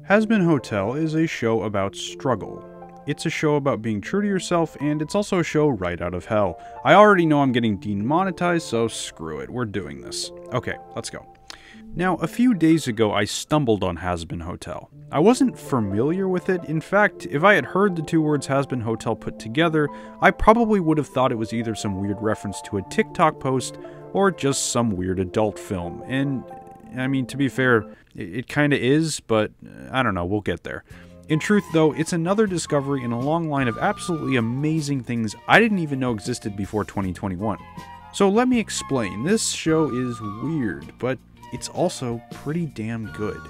Hazbin Hotel is a show about struggle. It's a show about being true to yourself, and it's also a show right out of hell. I already know I'm getting demonetized, so screw it, we're doing this. Okay, let's go. Now, a few days ago, I stumbled on Hazbin Hotel. I wasn't familiar with it. In fact, if I had heard the two words Hazbin Hotel put together, I probably would have thought it was either some weird reference to a TikTok post or just some weird adult film. And, I mean, to be fair, it kinda is, but I don't know, we'll get there. In truth, though, it's another discovery in a long line of absolutely amazing things I didn't even know existed before 2021. So let me explain. This show is weird, but it's also pretty damn good.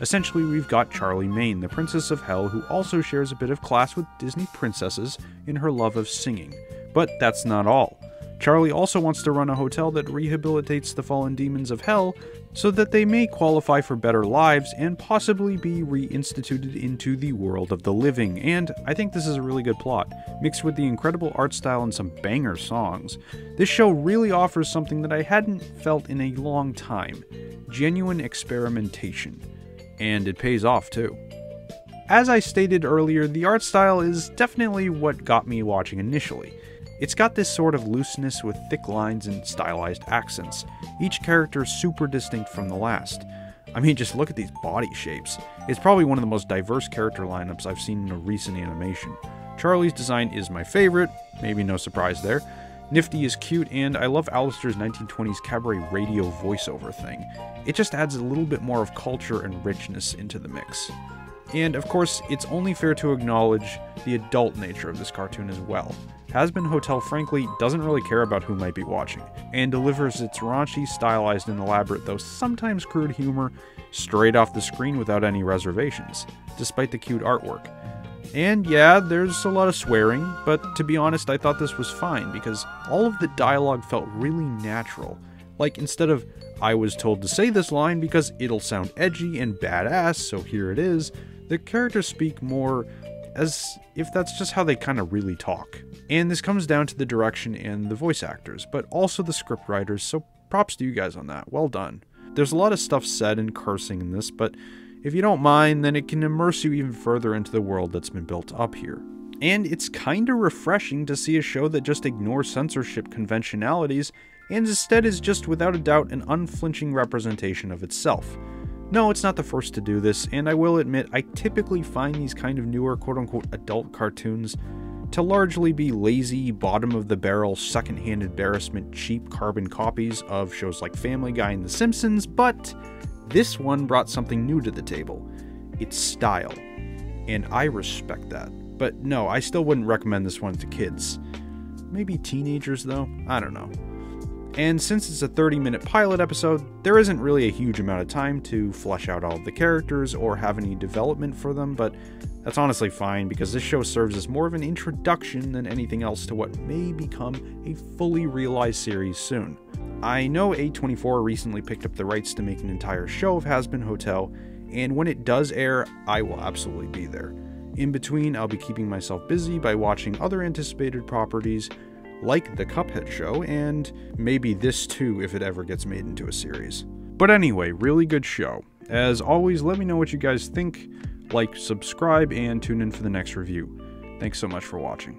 Essentially, we've got Charlie Maine, the Princess of Hell, who also shares a bit of class with Disney princesses in her love of singing. But that's not all. Charlie also wants to run a hotel that rehabilitates the fallen demons of hell so that they may qualify for better lives and possibly be reinstituted into the world of the living. And I think this is a really good plot, mixed with the incredible art style and some banger songs. This show really offers something that I hadn't felt in a long time: genuine experimentation. And it pays off too. As I stated earlier, the art style is definitely what got me watching initially. It's got this sort of looseness with thick lines and stylized accents, each character super distinct from the last. I mean, just look at these body shapes. It's probably one of the most diverse character lineups I've seen in a recent animation. Charlie's design is my favorite, maybe no surprise there. Nifty is cute, and I love Alistair's 1920s cabaret radio voiceover thing. It just adds a little bit more of culture and richness into the mix. And of course, it's only fair to acknowledge the adult nature of this cartoon as well. Hazbin Hotel frankly doesn't really care about who might be watching, and delivers its raunchy, stylized, and elaborate, though sometimes crude humor straight off the screen without any reservations, despite the cute artwork. And yeah, there's a lot of swearing, but to be honest, I thought this was fine because all of the dialogue felt really natural. Like, instead of, "I was told to say this line because it'll sound edgy and badass, so here it is," the characters speak more as if that's just how they kind of really talk. And this comes down to the direction and the voice actors, but also the script writers, so props to you guys on that. Well done. There's a lot of stuff said and cursing in this, but if you don't mind, then it can immerse you even further into the world that's been built up here. And it's kinda refreshing to see a show that just ignores censorship conventionalities and instead is just without a doubt an unflinching representation of itself. No, it's not the first to do this, and I will admit I typically find these kind of newer quote-unquote adult cartoons to largely be lazy, bottom-of-the-barrel, second-hand embarrassment, cheap carbon copies of shows like Family Guy and The Simpsons, but this one brought something new to the table. It's style, and I respect that. But no, I still wouldn't recommend this one to kids. Maybe teenagers though? I don't know. And since it's a 30-minute pilot episode, there isn't really a huge amount of time to flesh out all of the characters or have any development for them, but that's honestly fine because this show serves as more of an introduction than anything else to what may become a fully realized series soon. I know A24 recently picked up the rights to make an entire show of Hazbin Hotel, and when it does air, I will absolutely be there. In between, I'll be keeping myself busy by watching other anticipated properties, like the Cuphead show, and maybe this too if it ever gets made into a series. But anyway, really good show. As always, let me know what you guys think, like, subscribe, and tune in for the next review. Thanks so much for watching.